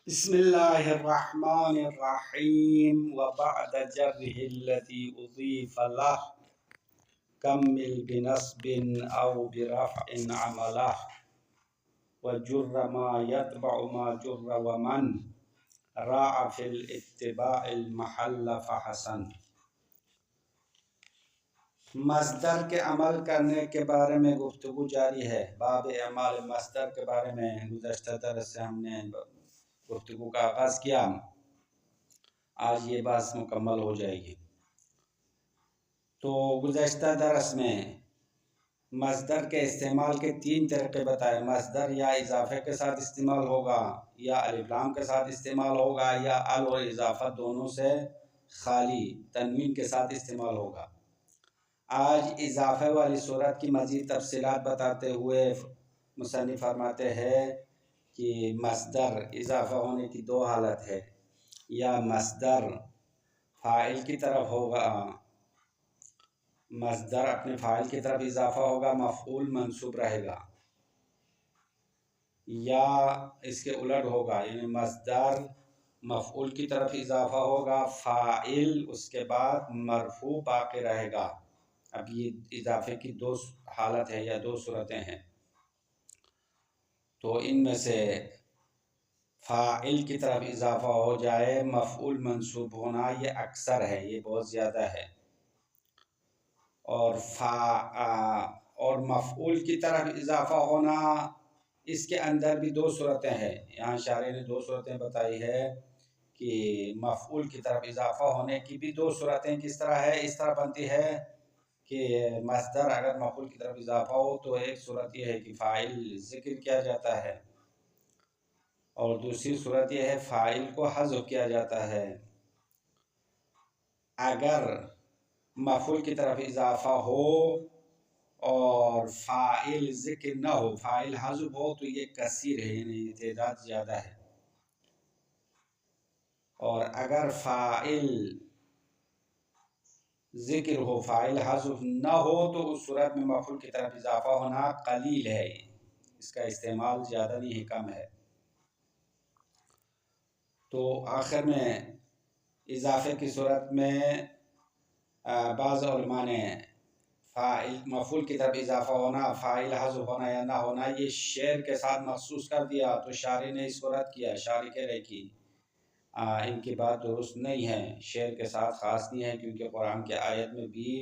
بسم الله الرحمن الرحيم وبعد جره الذي أضيف له كمل بنصب أو برفع عمله وجر ما يتبع ما جر ومن راع في الاتباع المحل فحسن۔ مصدر کے عمل کرنے کے بارے میں گفتگو جاری ہے۔ باب اعمال مصدر کے بارے میں گزشتہ درس سے ہم نے گفتگو کا آغاز کیا، آج یہ بات مکمل ہو جائے گی۔ تو گزشتہ درس میں مصدر کے استعمال کے 3 طریقے بتائے۔ مصدر یا اضافے کے ساتھ استعمال ہوگا، یا الف لام کے ساتھ استعمال ہوگا، یا ال اور اضافہ دونوں سے خالی تنوین کے ساتھ استعمال ہوگا۔ آج اضافے والی صورت کی مزید تفصیلات بتاتے ہوئے مصنف فرماتے ہیں کہ مصدر اضافہ ہونے کی 2 حالت ہے۔ یا مصدر فاعل کی طرف ہوگا، مصدر اپنے فاعل کی طرف اضافہ ہوگا، مفعول منصوب رہے گا، یا اس کے الٹ ہوگا، یعنی مصدر مفعول کی طرف اضافہ ہوگا، فاعل اس کے بعد مرفوع باقی رہے گا۔ اب یہ اضافے کی 2 حالت ہے یا 2 صورتیں ہیں۔ تو ان میں سے فاعل کی طرف اضافہ ہو جائے، مفعول منصوب ہونا یہ اکثر ہے، یہ بہت زیادہ ہے۔ اور مفعول کی طرف اضافہ ہونا، اس کے اندر بھی 2 صورتیں ہیں۔ یہاں شارح نے 2 صورتیں بتائی ہے کہ مفعول کی طرف اضافہ ہونے کی بھی 2 صورتیں کس طرح ہے۔ اس طرح بنتی ہے کہ مصدر اگر مفعول کی طرف اضافہ ہو تو ایک صورت یہ ہے کہ فاعل ذکر کیا جاتا ہے، اور دوسری صورت یہ ہے فاعل کو حذف کیا جاتا ہے۔ اگر مفعول کی طرف اضافہ ہو اور فاعل ذکر نہ ہو، فاعل حذف ہو، تو یہ کثیر ہے، یعنی تعداد زیادہ ہے۔ اور اگر فاعل ذکر ہو، فاعل حذف نہ ہو، تو اس صورت میں مفعول کی طرف اضافہ ہونا قلیل ہے، اس کا استعمال زیادہ نہیں ہے، کم ہے۔ تو آخر میں اضافے کی صورت میں بعض علماء نے مفعول کی طرف اضافہ ہونا، فاعل حذف ہونا یا نہ ہونا، یہ شعر کے ساتھ مخصوص کر دیا۔ تو شارح نے اس کو رد کیا، شارح کہہ رہے کہ ان کی بات درست نہیں ہے، شعر کے ساتھ خاص نہیں ہے، کیونکہ قرآن کے آیت میں بھی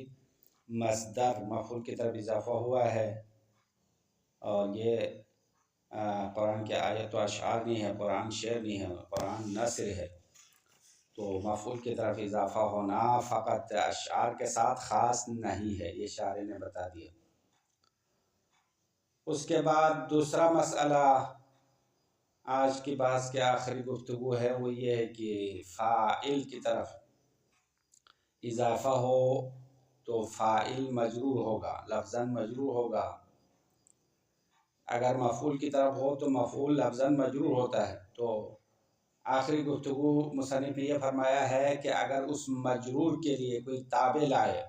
مصدر مفعول کی طرف اضافہ ہوا ہے، اور یہ قرآن کے آیت تو اشعار نہیں ہے، قرآن شعر نہیں ہے، قرآن نثر ہے۔ تو مفعول کی طرف اضافہ ہونا فقط اشعار کے ساتھ خاص نہیں ہے، یہ شارح نے بتا دیا۔ اس کے بعد دوسرا مسئلہ آج کی بحث کے آخری گفتگو ہے، وہ یہ ہے کہ فاعل کی طرف اضافہ ہو تو فاعل مجرور ہوگا، لفظاً مجرور ہوگا۔ اگر مفعول کی طرف ہو تو مفعول لفظاً مجرور ہوتا ہے۔ تو آخری گفتگو مصنف نے یہ فرمایا ہے کہ اگر اس مجرور کے لیے کوئی تابع لائے،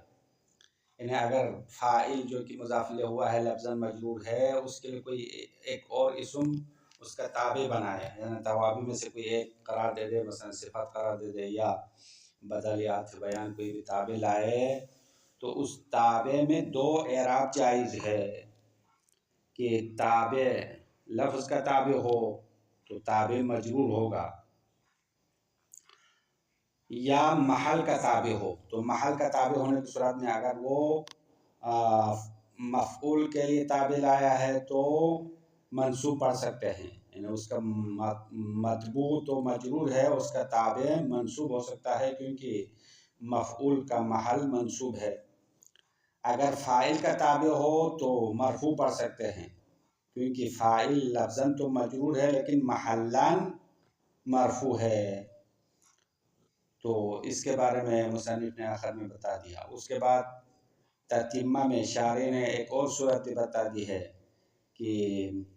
یعنی اگر فاعل جو کہ مضاف الیہ ہوا ہے لفظاً مجرور ہے، اس کے لیے کوئی ایک اور اسم اس کا تابع بنائے، یعنی توابع میں سے کوئی ایک قرار دے دے، مثلا صفت قرار دے دے، یا بدل یا عطف بیان کوئی بھی تابع لائے، تو اس تابع میں 2 اعراب جائز ہے کہ تابع لفظ کا تابع ہو تو تابع مجرور ہوگا، یا محل کا تابع ہو۔ تو محل کا تابع ہونے کی صورت میں اگر وہ مفعول کے لیے تابع لایا ہے تو منصوب پڑھ سکتے ہیں، یعنی اس کا متبوع تو مجرور ہے، اس کا تابع منصوب ہو سکتا ہے، کیونکہ مفعول کا محل منصوب ہے۔ اگر فاعل کا تابع ہو تو مرفوع پڑھ سکتے ہیں، کیونکہ فاعل لفظاً تو مجرور ہے لیکن محلاً مرفوع ہے۔ تو اس کے بارے میں مصنف نے آخر میں بتا دیا۔ اس کے بعد تتمہ میں شارح نے ایک اور صورت بتا دی ہے کہ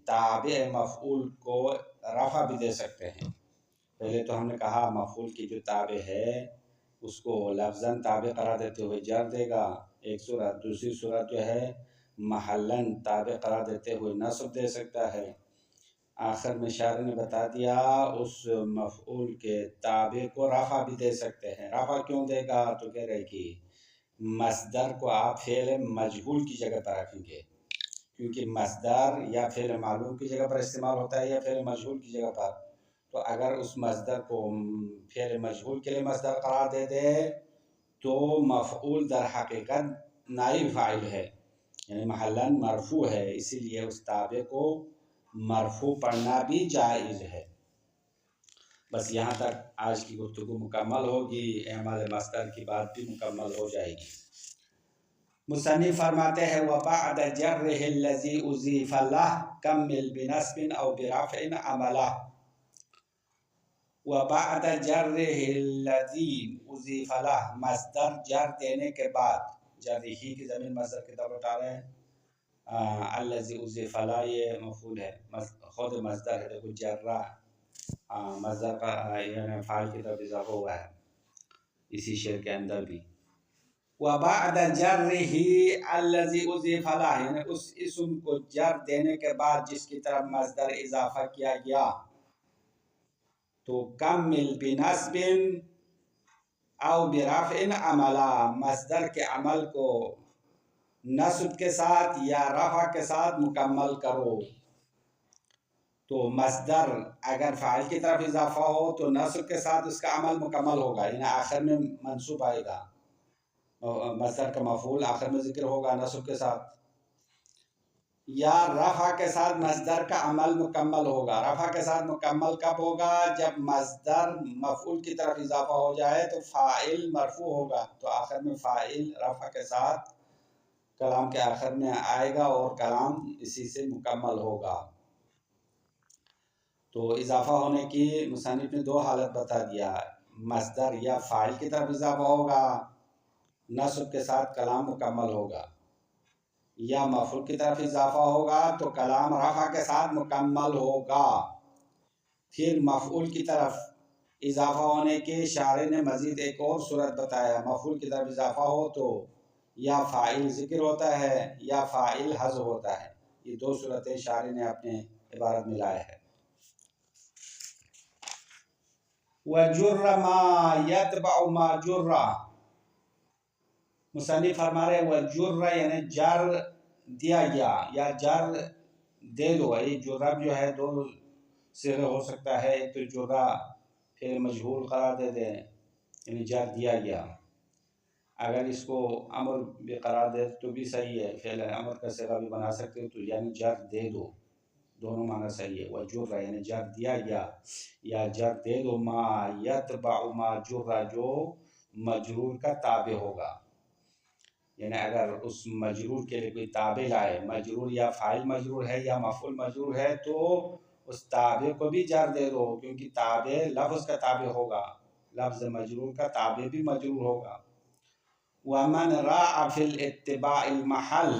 تابع مفعول کو رفع بھی دے سکتے ہیں۔ پہلے تو ہم نے کہا مفعول کی جو تابع ہے اس کو لفظاً تابع قرار دیتے ہوئے جر دے گا، ایک صورت۔ دوسری صورت جو ہے محلاً تابع قرار دیتے ہوئے نصب دے سکتا ہے۔ آخر میں شاعر نے بتا دیا اس مفعول کے تابع کو رفع بھی دے سکتے ہیں۔ رفع کیوں دے گا؟ تو کہہ رہے کہ مصدر کو آپ فعل مجہول کی جگہ پر رکھیں گے، کیونکہ مصدر یا فعل معلوم کی جگہ پر استعمال ہوتا ہے یا فعل مجہول کی جگہ پر۔ تو اگر اس مصدر کو فعل مجہول کے لیے مصدر قرار دے دے تو مفعول در حقیقت نائب فاعل ہے، یعنی محلاً مرفوع ہے، اسی لیے اس تابع کو مرفوع پڑھنا بھی جائز ہے۔ بس یہاں تک آج کی گفتگو مکمل ہوگی، اعمال مصدر کی بات بھی مکمل ہو جائے گی۔ مصنف فرماتے ہیں وَبَعْدَ جَرِّهِ الَّذِي أُضِيفَ لَهُ كَمِّلْ بِنَصْبٍ أَوْ بِرَفْعٍ عَمَلَهُ۔ وَبَعْدَ جَرِّهِ الَّذِي أُضِيفَ لَهُ، مصدر جر دینے کے بعد، جر ہی کی ضمیر مصدر کی طرف اٹھا رہے ہیں، الَّذِي أُضِيفَ لَهُ یہ مفعول ہے، خود مصدر ہے، دیکھو جرہ مصدر کا یعنی فاعل کی طرف اضافہ ہوا ہے اسی شعر کے اندر بھی۔ وَبَعْدَ جَرِّهِ الَّذِي أُضِيفَ لَهُ، یعنی اس اسم کو جر دینے کے بعد جس کی طرف مصدر اضافہ کیا گیا، تو کمل بنصب او برفع عملا، مصدر کے عمل کو نصب کے ساتھ یا رفع کے ساتھ مکمل کرو۔ تو مصدر اگر فاعل کی طرف اضافہ ہو تو نصب کے ساتھ اس کا عمل مکمل ہوگا، یعنی آخر میں منصوب آئے گا، مصدر کا مفعول آخر میں ذکر ہوگا نصب کے ساتھ، یا رفع کے ساتھ مصدر کا عمل مکمل ہوگا۔ رفع کے ساتھ مکمل کب ہوگا؟ جب مصدر مفعول کی طرف اضافہ ہو جائے تو فاعل مرفوع ہوگا، تو آخر میں فاعل رفع کے ساتھ کلام کے آخر میں آئے گا اور کلام اسی سے مکمل ہوگا۔ تو اضافہ ہونے کی مصنف نے دو حالت بتا دیا، مصدر یا فاعل کی طرف اضافہ ہوگا نصب کے ساتھ کلام مکمل ہوگا، یا مفعول کی طرف اضافہ ہوگا تو کلام رفع کے ساتھ مکمل ہوگا۔ پھر مفعول کی طرف اضافہ ہونے کے شاعر نے مزید ایک اور صورت بتایا، مفعول کی طرف اضافہ ہو تو یا فاعل ذکر ہوتا ہے یا فاعل حذف ہوتا ہے، یہ دو صورتیں شاعر نے اپنے عبارت میں لائے ہیں۔ وَجُرَّ مَا يَتْبَعُ مَا جُرَّ، مصنف فرما رہے وَجُرَّ یعنی جر دیا گیا یا جر دے دو، یہ جرب جو ہے دو صیغے ہو سکتا ہے، ایک تو جرہ پھر مجہول قرار دے دیں یعنی جر دیا گیا، اگر اس کو امر بھی قرار دے تو بھی صحیح ہے، فعل امر کا صیغہ بھی بنا سکتے ہو تو یعنی جر دے دو، دونوں معنی صحیح ہے۔ وَجُرَّ یعنی جر دیا گیا یا جر دے دو، ما یتبع ما جرہ جو مجرور کا تابع ہوگا، یعنی اگر اس مجرور کے لیے کوئی تابع لائے، مجرور یا فاعل مجرور ہے یا مفعول مجرور ہے تو اس تابع کو بھی جر دے دو، کیونکہ تابع لفظ کا تابع ہوگا، لفظ مجرور کا تابع بھی مجرور ہوگا۔ وَمَنْ رَاعَ فِي الْاتِّبَاعِ الْمَحَلَّ،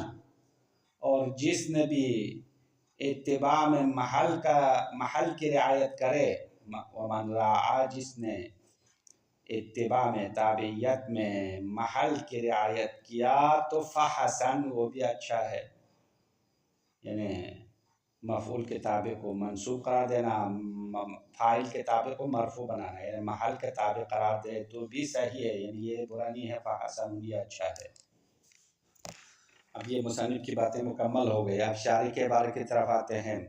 اور جس نے بھی اتباع میں محل کی رعایت کرے، وَمَنْ رَاعَ جس نے اتباع میں تابعیت میں محل کی رعایت کیا تو فحسن وہ بھی اچھا ہے، یعنی مفعول کے تابع کو منصوب قرار دینا، فاعل کے تابع کو مرفوع بنانا، یعنی محل کے تابع قرار دے تو بھی صحیح ہے، یعنی یہ برا نہیں ہے، فحسن بھی اچھا ہے۔ اب یہ مصنف کی باتیں مکمل ہو گئی، اب شارح کے بارے کی طرف آتے ہیں۔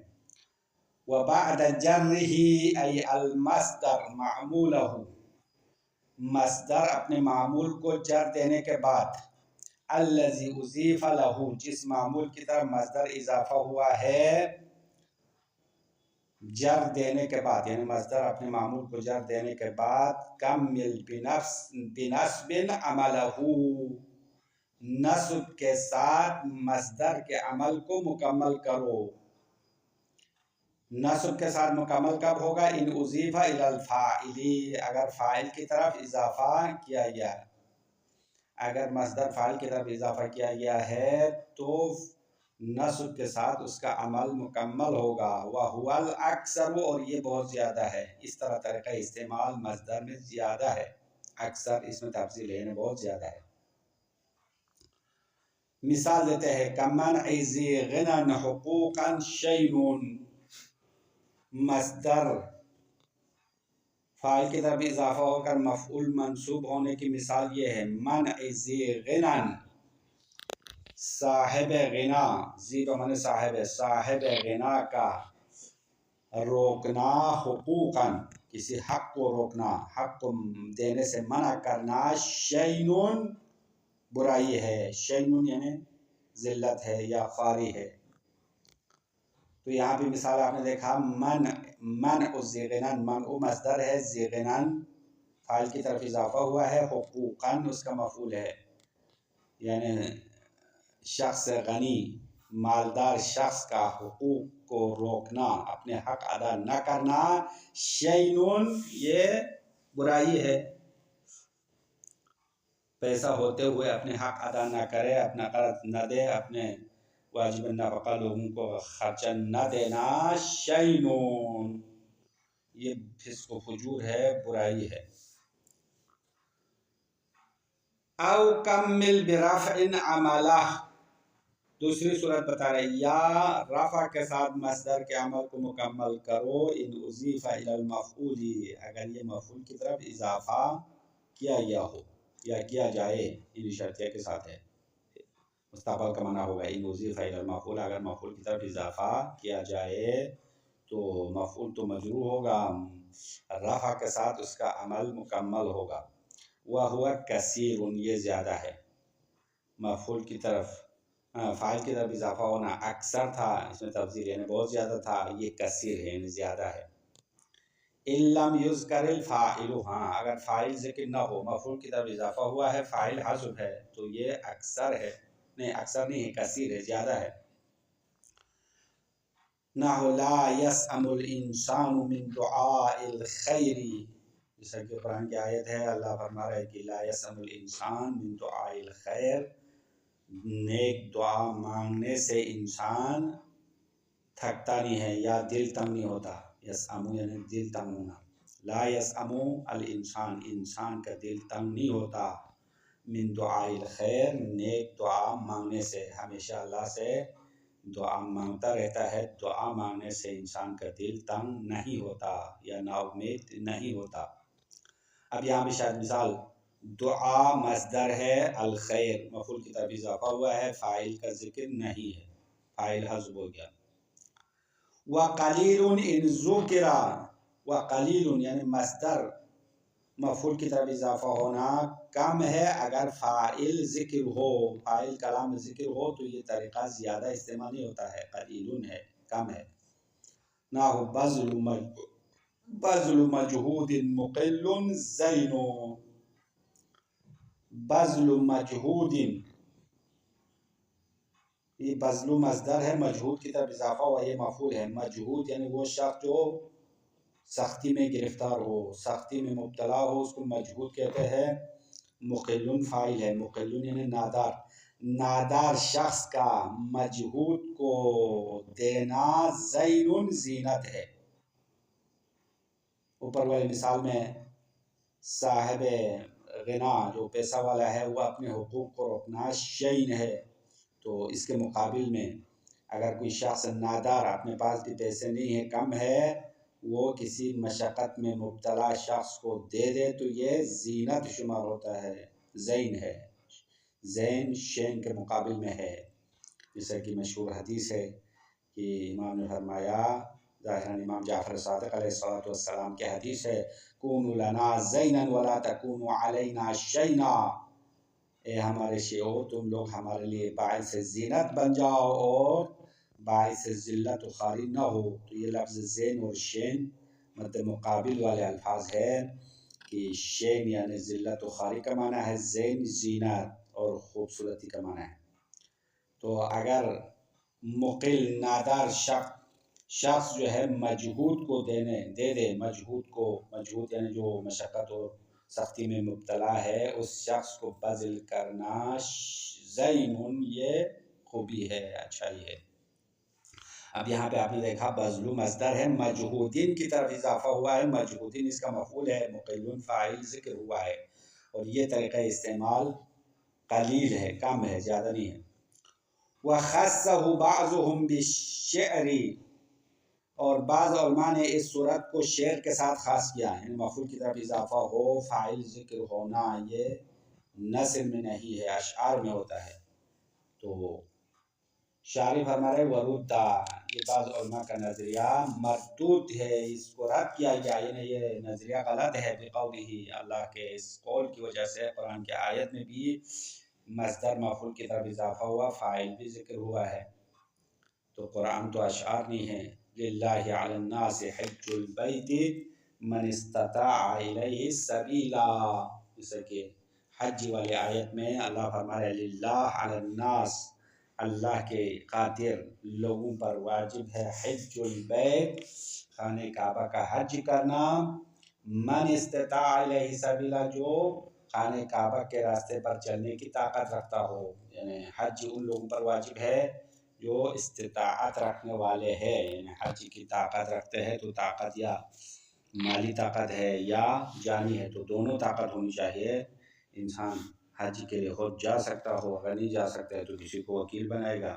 وَبَعْدَ جَرِّهِ أي المصدر معموله، مصدر اپنے معمول کو جر دینے کے بعد، الذي اضيف له جس معمول کی طرف مصدر اضافہ ہوا ہے، جر دینے کے بعد یعنی مصدر اپنے معمول کو جر دینے کے بعد، کمل بنصب عمله، نصب کے ساتھ مصدر کے عمل کو مکمل کرو۔ نصب کے ساتھ مکمل کب ہوگا؟ ان اضیف الی الفاعل، اگر فاعل کی طرف اضافہ کیا گیا ہے، اگر مصدر فاعل کی طرف اضافہ کیا گیا ہے تو نصب کے ساتھ اس کا عمل مکمل ہوگا۔ وَهُوَ الْأَكْثَرُ، اور یہ بہت زیادہ ہے، اس طرح طریقہ استعمال مصدر میں زیادہ ہے، اکثر اس میں تفصیل ہے، بہت زیادہ ہے۔ مثال دیتے ہیں، كَمَنْعِ ذِي غِنًى حُقُوقًا شَيْءٌ، مصدر فاعل کی طرف اضافہ ہو کر مفعول منصوب ہونے کی مثال یہ ہے منع ذی غنن، صاحب غنا، ذی بمعنی صاحب ہے، صاحب غنا کا روکنا، حقوقاً کسی حق کو روکنا، حق کو دینے سے منع کرنا، شیئن برائی ہے، شیئن یعنی ذلت ہے یا خواری ہے۔ تو یہاں بھی مثال آپ نے دیکھا منع ذی غنن، منع مصدر ہے، ذی غنن فاعل کی طرف اضافہ ہوا ہے، حقوقاً اس کا مفعول ہے، یعنی شخص غنی مالدار شخص کا حقوق کو روکنا، اپنے حق ادا نہ کرنا، شیئن یہ برائی ہے، پیسہ ہوتے ہوئے اپنے حق ادا نہ کرے، اپنا قرض نہ دے، اپنے واجب نفقہ لوگوں کو خرچہ نہ دینا، شیئن یہ فسق و فجور ہے، برائی ہے۔ او کمل برفع عملہ، دوسری صورت بتا رہے یا رفع کے ساتھ مصدر کے عمل کو مکمل کرو، ان اضیف الی المفعول، اگر یہ مفعول کی طرف اضافہ کیا گیا ہو یا کیا جائے، ان شرطیہ کے ساتھ ہے، مستقبل کا معنی ہوگا ان اضیف الی المفعول، اگر مفعول کی طرف اضافہ کیا جائے تو مفعول تو مجرور ہوگا، رفع کے ساتھ اس کا عمل مکمل ہوگا، وَهُوَ کثیر، یہ زیادہ ہے، مفعول کی طرف فاعل کی طرف اضافہ ہونا اکثر تھا، اس میں تفضیل یعنی بہت زیادہ تھا، یہ کثیر ہے یعنی زیادہ ہے۔ ان لم یذکر الفاعل، ہاں اگر فاعل ذکر نہ ہو، مفعول کی طرف اضافہ ہوا ہے، فاعل حذف ہے، تو یہ اکثر ہے، نہیں اکثر نہیں ہے، کثیر ہے، زیادہ ہے۔ نحو لا یسأم الانسان من دعاء الخیر، جیسا کہ قرآن کی آیت ہے، اللہ فرما رہا ہے کہ لا یسأم الانسان من دعاء الخیر، نیک دعا مانگنے سے انسان تھکتا نہیں ہے یا دل تنگ نہیں ہوتا، یسأمو یعنی دل تنگ ہونا، لا یسأمو الانسان، انسان کا دل تنگ نہیں ہوتا، من دعاء الخیر، نیک دعا مانگنے سے، ہمیشہ اللہ سے دعا مانگتا رہتا ہے، دعا مانگنے سے انسان کا دل تنگ نہیں ہوتا یا نا امید نہیں ہوتا۔ اب یہاں بھی شاید مثال، دعا مصدر ہے، الخیر مفعول کی طرف اضافہ ہوا ہے، فاعل کا ذکر نہیں ہے، فاعل حذف ہو گیا۔ وَقَلِيلٌ إِن ذُكِرَ، وَقَلِيلٌ یعنی مصدر مفعول کی طرف اضافہ ہونا کم ہے اگر فاعل ذکر ہو، فاعل کلام ذکر ہو تو یہ طریقہ زیادہ استعمال نہیں ہوتا ہے، قلیل ہے، کم ہے۔ نحو بذل مجہود مقل زین، بذل مجہود، یہ بذل مصدر ہے، مجہود کی طرف اضافہ ہوا، یہ مفعول ہے، مجہود یعنی وہ شخص جو سختی میں گرفتار ہو، سختی میں مبتلا ہو، اس کو مجہود کہتے ہیں۔ مقل فاعل ہے، مقل یعنی نادار، نادار شخص کا مجہود کو دینا زین زینت ہے۔ اوپر والی مثال میں صاحب غنا جو پیسہ والا ہے وہ اپنے حقوق کو روکنا شیئن ہے، تو اس کے مقابل میں اگر کوئی شخص نادار، اپنے پاس بھی پیسے نہیں ہے، کم ہے، وہ کسی مشقت میں مبتلا شخص کو دے دے تو یہ زینت شمار ہوتا ہے، زین ہے، زین شین کے مقابل میں ہے، جیسا کہ مشہور حدیث ہے کہ امام نے فرمایا، ظاہراً امام جعفر صادق علیہ السلام کی حدیث ہے، کونوا لنا زینا ولا تکونوا علینا شینا، اے ہمارے شیعو تم لوگ ہمارے لیے باعث زینت بن جاؤ اور باعث ذلت و خواری نہ ہو۔ تو یہ لفظ زین اور شین مد مقابل والے الفاظ ہے کہ شین یعنی ذلت و خواری کا معنی ہے، زین زینت اور خوبصورتی کا معنی ہے۔ تو اگر مقل نادار شخص جو ہے مجہود کو دے دے، مجہود یعنی جو مشقت اور سختی میں مبتلا ہے، اس شخص کو بذل کرنا زین، یہ خوبی ہے، اچھائی ہے۔ اب یہاں پہ آپ نے دیکھا بذل مصدر ہے، مجہودین کی طرف اضافہ ہوا ہے، مجہودین اس کا مفعول ہے، مقل فاعل ذکر ہوا ہے، اور یہ طریقہ استعمال قلیل ہے، کم ہے، زیادہ نہیں ہے۔ وَخَصَّهُ بَعْضُهُمْ بِالشِّعْرِ، اور بعض علماء نے اس صورت کو شعر کے ساتھ خاص کیا ہے، یعنی مفعول کی طرف اضافہ ہو، فاعل ذکر ہونا، یہ نثر میں نہیں ہے، اشعار میں ہوتا ہے۔ تو شاعر فرما رہے ورودہ، یہ بعض علماء کا نظریہ مردود ہے، اس کو رد کیا گیا، یعنی یہ نظریہ غلط ہے بقولہ، اللہ کے اس قول کی وجہ سے قرآن کی آیت میں بھی مصدر مفعول کی طرف اضافہ ہوا، فاعل بھی ذکر ہوا ہے۔ تو قرآن تو اشعار نہیں ہے۔ للہ علی الناس حج البیت من استطاع الیہ سبیلا، جیسے کہ حج والی آیت میں اللہ فرما رہے للہ علی الناس، اللہ کے قادر لوگوں پر واجب ہے حج البیت، خانہ کعبہ کا حج کرنا، من استطاع الیہ سبیلا، جو خانہ کعبہ کے راستے پر چلنے کی طاقت رکھتا ہو، یعنی حج ان لوگوں پر واجب ہے جو استطاعت رکھنے والے ہیں، یعنی حج کی طاقت رکھتے ہیں، تو طاقت یا مالی طاقت ہے یا جانی ہے، تو دونوں طاقت ہونی چاہیے، انسان حج کے لیے خود جا سکتا ہو، اگر نہیں جا سکتا ہے تو کسی کو وکیل بنائے گا،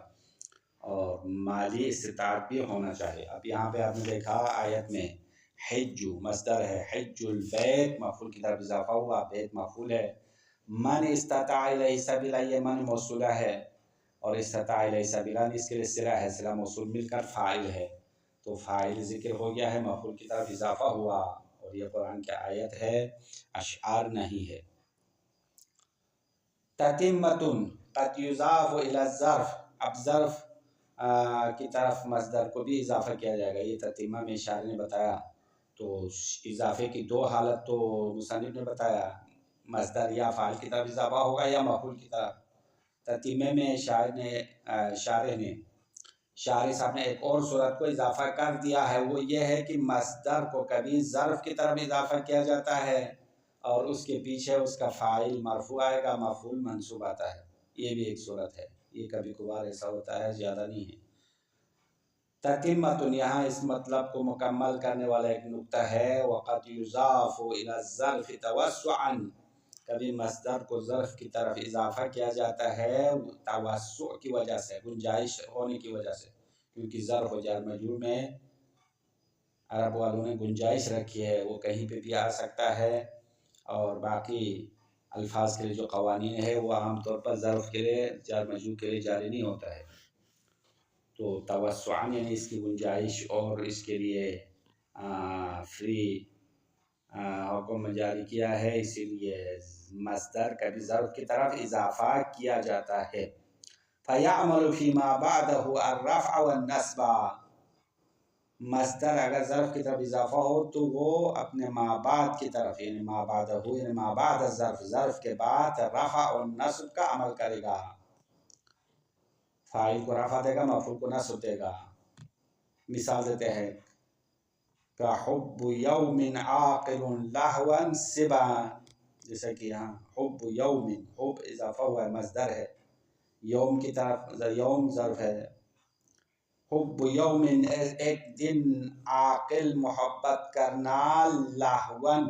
اور مالی استطاعت بھی ہونا چاہیے۔ اب یہاں پہ آپ نے دیکھا آیت میں حج مصدر ہے، حج البیت مفعول کی طرف اضافہ ہوا، بیت مفعول ہے، من استطاع الیہ سبیلا، یہ من موصولہ ہے، اور استطاع الیہ سبیلا اس کے لیے صلہ ہے، صلہ موصول مل کر فاعل ہے، تو فاعل ذکر ہو گیا ہے، مفعول کی طرف اضافہ ہوا، اور یہ قرآن کی آیت ہے، اشعار نہیں ہے۔ تتمۃ قد یضاف الی الظرف، اب ظرف کی طرف مصدر کو بھی اضافہ کیا جائے گا، یہ تتمہ میں شاعر نے بتایا۔ تو اضافے کی دو حالت تو مصنف نے بتایا، مصدر یا فاعل کی طرف اضافہ ہوگا یا مفعول کی طرف۔ تتمہ میں شاعر صاحب نے ایک اور صورت کو اضافہ کر دیا ہے، وہ یہ ہے کہ مصدر کو کبھی ظرف کی طرف اضافہ کیا جاتا ہے اور اس کے پیچھے اس کا فاعل مرفوع آئے گا، مفعول منصوب آتا ہے، یہ بھی ایک صورت ہے، یہ کبھی کبھار ایسا ہوتا ہے، زیادہ نہیں ہے۔ تتمۃ یہاں اس مطلب کو مکمل کرنے والا ایک نقطہ ہے، وقد یضاف الی الظرف توسعا، کبھی مصدر کو ظرف کی طرف اضافہ کیا جاتا ہے توسع کی وجہ سے، گنجائش ہونے کی وجہ سے، کیونکہ ظرف و جار مجرور میں عرب والوں نے گنجائش رکھی ہے، وہ کہیں پہ بھی آ سکتا ہے، اور باقی الفاظ کے لیے جو قوانین ہے وہ عام طور پر ظرف کے لیے جار مجرور کے لیے جاری نہیں ہوتا ہے، تو توسعاً یعنی اس کی گنجائش اور اس کے لیے فری حکم جاری کیا ہے، اسی لیے مصدر کبھی ظرف کی طرف اضافہ کیا جاتا ہے۔ فَيَعْمَلُ فِي مَا بَعْدَهُ الرَّفْعَ وَالنَّصْبَ، مصدر اگر ظرف کی طرف اضافہ ہو تو وہ اپنے ما بعد کی طرف، یعنی ما بعدہ یعنی ما بعد الظرف، ظرف کے بعد رفع اور نصب کا عمل کرے گا، فاعل کو رفع دے گا، مفعول کو نصب دے گا۔ مثال دیتے ہیں حب یوم عاقل لہوا سبا، جیسے کہ یہاں حب یوم، حب اضافہ ہوا ہے، مصدر ہے، یوم کی طرف یوم ظرف ہے، حب یوم ایک دن، عاقل محبت کرنا، لہون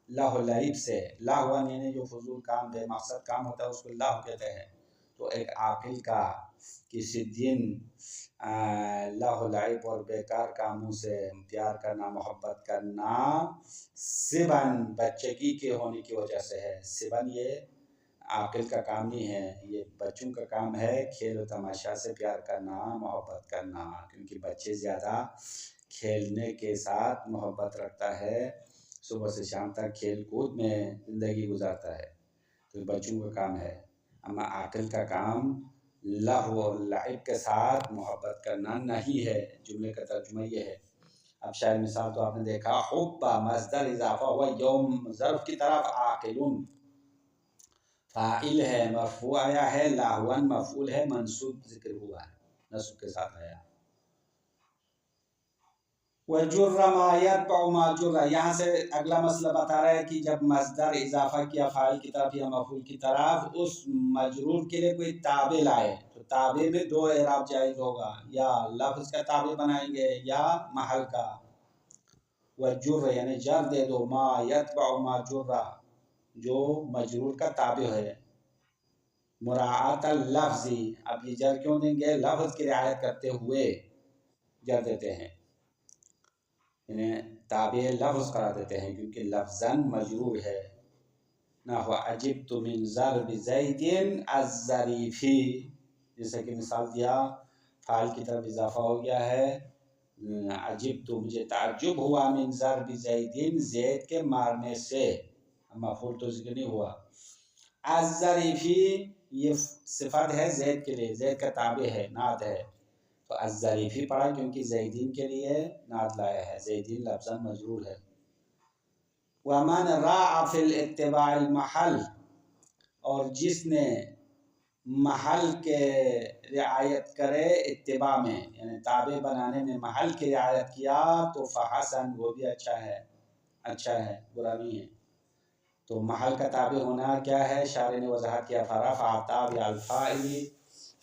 لہو لعب سے، لہون یعنی جو فضول کام بے مقصد کام ہوتا ہے اس کو لہو کہتے ہیں، تو ایک عاقل کا کسی دن لہو لعب اور بیکار کاموں سے پیار کرنا، محبت کرنا، سبن بچگی کے ہونے کی وجہ سے ہے، سبن یہ عاقل کا کام نہیں ہے، یہ بچوں کا کام ہے، کھیل و تماشا سے پیار کرنا، محبت کرنا، کیونکہ بچے زیادہ کھیلنے کے ساتھ محبت رکھتا ہے، صبح سے شام تک کھیل کود میں زندگی گزارتا ہے، تو بچوں کا کام ہے، اما عاقل کا کام لہو اور لعب کے ساتھ محبت کرنا نہیں ہے، جملے کا ترجمہ یہ ہے۔ اب شاید مثال تو آپ نے دیکھا، حب مصدر اضافہ ہوا یوم ظرف کی طرف، عاقلون فاعل ہے، مرفوع آیا ہے، لہون مفعول ہے، منصوب ذکر ہوا ہے، نصب کے ساتھ آیا۔ وَجُرَّ مَا يَتْبَعُ مَا جُرَّ، یہاں سے اگلا مسئلہ بتا رہا ہے کہ جب مصدر اضافہ کیا فاعل کی طرف یا مفعول کی طرف، اس مجرور کے لیے کوئی تابع لائے، تو تابع میں دو اعراب جائز ہوگا، یا لفظ کا تابع بنائیں گے یا محل کا۔ وَجُرَّ یعنی جر دے دو، ما يَتْبَعُ مَا جُرَّ جو مجرور کا تابع ہے، مراعات اللفظی، اب یہ جر کیوں دیں گے؟ لفظ کی رعایت کرتے ہوئے جر دیتے ہیں، انہیں تابع لفظ قرار دیتے ہیں کیونکہ لفظاً مجرور ہے. نحو عجبت من ضرب زید الظریفی، جیسا کہ مثال دیا فاعل کی طرف اضافہ ہو گیا ہے. عجبت مجھے تعجب ہوا من ضرب زید زید کے مارنے سے، مفعول تو ذکر نہیں ہوا. الظریفی یہ صفت ہے زید کے لیے، زید کا تابع ہے، نعت ہے، تو الظریفی پڑھا کیونکہ زیدین کے لیے نعت لایا ہے. زیدین لفظاً مجرور ہے. ومن راع فی الاتباع المحل، اور جس نے محل کے رعایت کرے اتباع میں، یعنی تابع بنانے میں محل کی رعایت کیا تو فحسن، وہ بھی اچھا ہے، برا نہیں ہے. تو محل کا تابع ہونا کیا ہے؟ شارح نے وضاحت کیا، فرفع تابع الفاعل،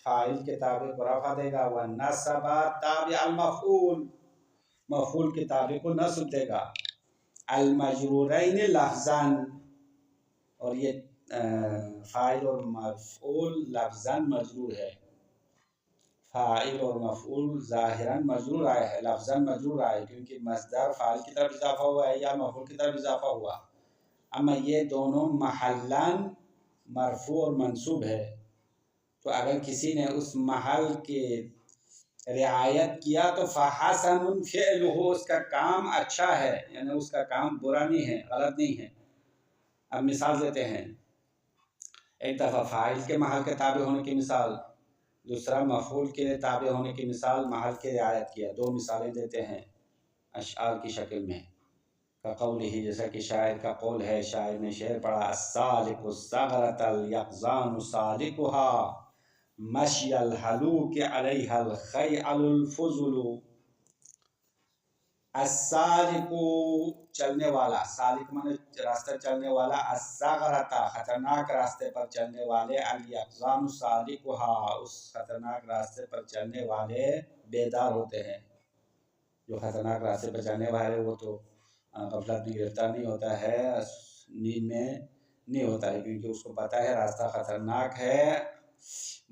فاعل کے تابع کو رفع دے گا، ونصب تابع المفعول، مفعول کے تابع کو نصب دے گا. المجرورین لفظاً، اور یہ فاعل اور مفعول لفظاً مجرور ہے. فاعل اور مفعول ظاہراً مجرور آئے ہے، لفظاً مجرور آئے کیونکہ مصدر فاعل کی طرف اضافہ ہوا ہے یا مفعول کی طرف اضافہ ہوا. اما یہ دونوں محلاً مرفوع اور منصوب ہے. تو اگر کسی نے اس محل کی رعایت کیا تو فحسن فعلہ، اس کا کام اچھا ہے، یعنی اس کا کام برا نہیں ہے، غلط نہیں ہے. اب مثال دیتے ہیں، ایک دفعہ فاعل کے محل کے تابع ہونے کی مثال، دوسرا مفعول کے تابع ہونے کی مثال، محل کے رعایت کیا. دو مثالیں دیتے ہیں اشعار کی شکل میں. کقولہ، جیسا کہ شاعر کا قول ہے، شاعر نے شعر پڑھا، السالک الثغرة الیقظان سالکها مشی الحلوک علیہ الخیل الفضل. السالک چلنے والا، سالک مانے راستہ چلنے والا، الثغرة خطرناک راستے پر چلنے والے، الیقظان سالکها اس خطرناک راستے پر چلنے والے بیدار ہوتے ہیں. جو خطرناک راستے پر چلنے والے وہ تو غفلت میں گرفتار نہیں ہوتا ہے، نیند میں نہیں ہوتا ہے، کیونکہ اس کو پتہ ہے راستہ خطرناک ہے،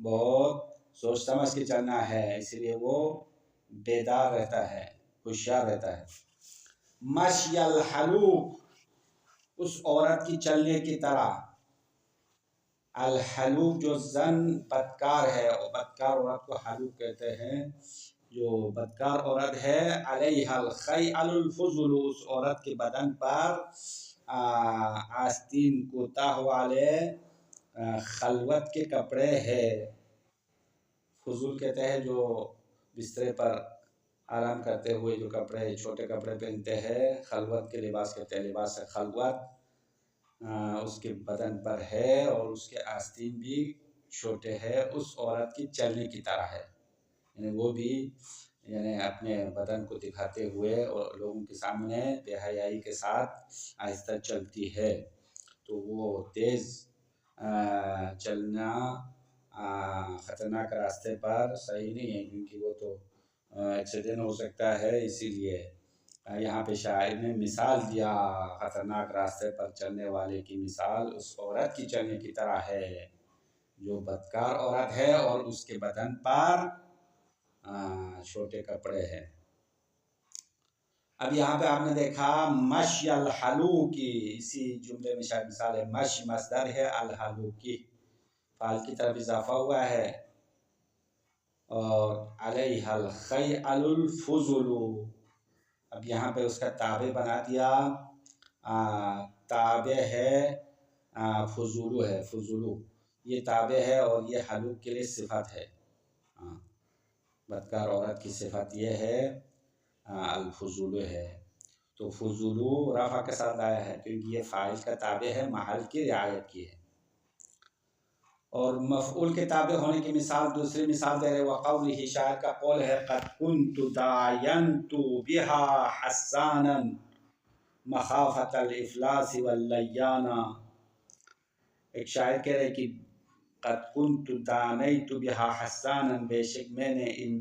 بہت سوچ سمجھ کے چلنا ہے، اس لیے وہ بیدار رہتا ہے، ہوشیار رہتا ہے. مشی الحلوق اس عورت کی چلنے کی طرح. الحلوق جو زن بدکار ہے، اور بدکار عورت کو حلوق کہتے ہیں. جو بدکار عورت ہے، علیہ الخیل الفضل اس عورت کے بدن پر آستین کوتاہ والے خلوت کے کپڑے ہے. فضول کہتے ہیں جو بسترے پر آرام کرتے ہوئے جو کپڑے، چھوٹے کپڑے پہنتے ہیں، خلوت کے لباس کہتے ہیں. لباس خلوت اس کے بدن پر ہے اور اس کے آستین بھی چھوٹے ہے، اس عورت کی چلنے کی طرح ہے. یعنی وہ بھی اپنے بدن کو دکھاتے ہوئے اور لوگوں کے سامنے بے حیائی کے ساتھ آہستہ چلتی ہے. تو وہ تیز چلنا خطرناک راستے پر صحیح نہیں ہے، کیونکہ وہ تو ایکسیڈنٹ ہو سکتا ہے. اسی لیے یہاں پہ شاعر نے مثال دیا، خطرناک راستے پر چلنے والے کی مثال اس عورت کی چلنے کی طرح ہے جو بدکار عورت ہے اور اس کے بدن پر چھوٹے کپڑے ہیں. اب یہاں پہ آپ نے دیکھا مشی الحلوکی، اسی جملے میں شاید مثال ہے. مشی مصدر ہے، الحلوکی فعل کی طرف اضافہ ہوا ہے، اور علیہ الخیل الفضل، اب یہاں پہ اس کا تابع بنا دیا. تابع ہے فضولو ہے، فضولو یہ تابع ہے اور یہ حلوق کے لیے صفت ہے. بدکار عورت کی صفت یہ ہے الفضول ہے. تو فضولو رفع کے ساتھ آیا ہے کیونکہ یہ فاعل کا تابع ہے، محل کی رعایت کی ہے. اور مفعول کے تابع ہونے کی مثال، دوسری مثال دے رہے، وقولہ شاعر کا قول ہے، قد كنت داینت بها حسانا مخافة الافلاس واللیانا. ایک شاعر کہہ رہے کہ قد كنت دانیت بها حسانا، بے شک میں نے ان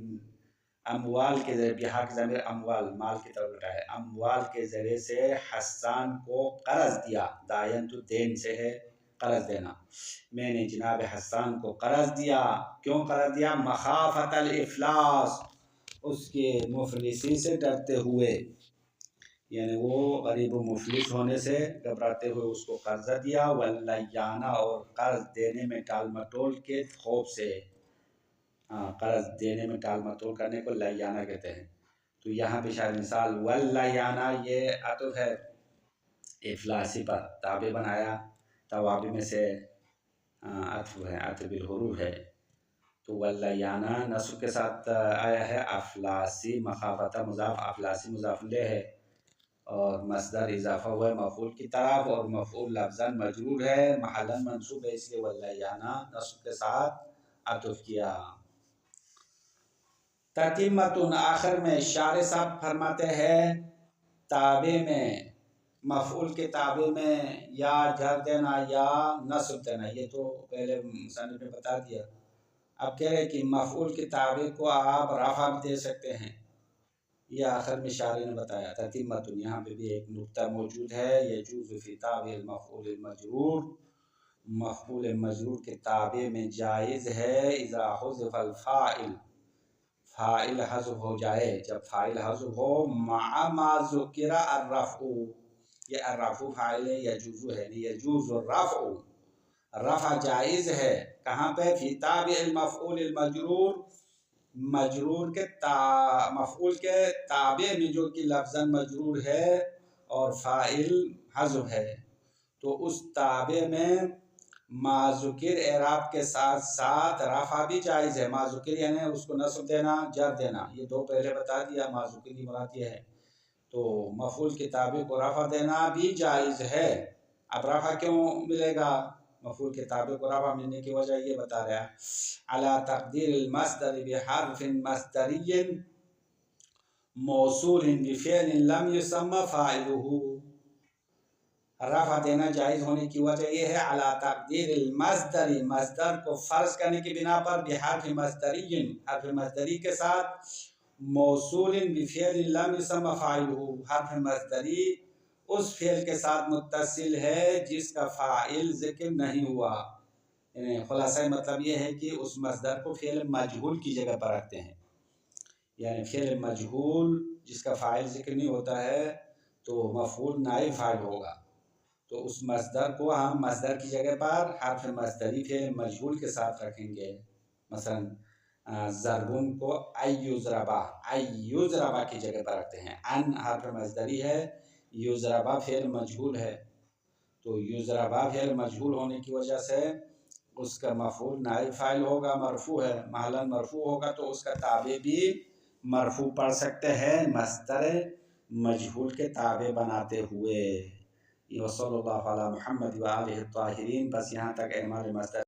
اموال کے ذریعے، بہا کی ضمیر اموال مال کی طرف اٹھا ہے، اموال کے ذریعے سے حسان کو قرض دیا. داینت دین سے ہے، قرض دینا. میں نے جناب حسان کو قرض دیا. کیوں قرض دیا؟ مخافت الافلاس، اس کے مفلسی سے ڈرتے ہوئے. یعنی وہ غریب و مفلس ہونے سے گھبراتے ہوئے اس کو قرضہ دیا، واللیانہ اور قرض دینے میں ٹال مٹول کے خوف سے، قرض دینے میں ٹال مٹول کرنے کو لیانہ کہتے ہیں۔ تو یہاں پہ شاید مثال واللیانہ یہ عطف ہے افلاسی پر، تابع بنایا توابع میں سے عطف ہے، عطف بالحروف ہے، تو واللیانہ نصب کے ساتھ آیا ہے، افلاسی مخافتا مضاف، افلاسی مضاف الیہ ہے، اور مصدر اضافہ ہوا ہے مفعول کی طرف، اور مفعول لفظاً مجرور ہے، محلاً منصوب ہے، اس لیے واللیانہ نصب کے ساتھ عطف کیا۔ تتمتن آخر میں شارح صاحب فرماتے ہیں تابع میں مفعول کے تابع میں یا جر دینا یا نصب دینا، یہ تو پہلے مصنف نے بتا دیا۔ اب کہہ رہے کہ مفعول کے تابع کو آپ رفع بھی دے سکتے ہیں، یہ آخر میں شارح نے بتایا۔ تتمتن یہاں پہ بھی ایک نکتہ موجود ہے، یجوز فی تابع المفعول المجرور، مفعول مجرور کے تابع میں جائز ہے اذا حذف الفاعل، فاعل حذف ہو جائے، جب فاعل حذف ہو، مع ما ذکر الرفع، یہ الرفع فاعل ہے، یجوز ہے، یجوز الرفع، رفع جائز ہے، کہاں پہ؟ فی تابع المفعول المجرور، مجرور کے مفعول کے تابع میں جو کہ لفظاً مجرور ہے اور فاعل حذف ہے، تو اس تابع میں ما ذکر اعراب کے ساتھ ساتھ رفع بھی جائز ہے۔ ما ذکر یعنی اس کو نصب دینا، جر دینا، یہ دو پہلے بتا دیا، ما ذکر کی مراد یہ ہے، تو مفعول کے تابع کو رفع دینا بھی جائز ہے۔ اب رفع کیوں ملے گا؟ مفعول کے تابع کو رفع ملنے کی وجہ یہ بتا رہا ہے، علی تقدیر المصدر بحرف مصدری موصول بفعل لم یسمى فاعلہ، رفع دینا جائز ہونے کی وجہ یہ ہے علی تقدیر المصدر، مصدر کو فرض کرنے کی بنا پر، بحرف مصدری، حرف مصدری کے ساتھ، موصول بفعل لم یسمى فاعلہ، حرف مصدری اس فعل کے ساتھ متصل ہے جس کا فاعل ذکر نہیں ہوا، یعنی خلاصہ مطلب یہ ہے کہ اس مصدر کو فعل مجہول کی جگہ پر رکھتے ہیں، یعنی فعل مجہول جس کا فاعل ذکر نہیں ہوتا ہے تو مفعول نائب فاعل ہوگا، تو اس مصدر کو ہم مصدر کی جگہ پر حرف مصدری فعل مجہول کے ساتھ رکھیں گے، مثلا ضربن کو ایضربا، ایضربا کی جگہ پر رکھتے ہیں، ان حرف مصدری ہے، یضربا فعل مجہول ہے، تو یضربا فعل مجہول ہونے کی وجہ سے اس کا مفعول نائب فاعل ہوگا، مرفوع ہے، محلاً مرفوع ہوگا، تو اس کا تابع بھی مرفوع پڑھ سکتے ہیں مصدر مجہول کے تابع بناتے ہوئے۔ وصلی اللہ علی محمد و آلہ الطاہرین، بس یہاں تک اعمال مصدر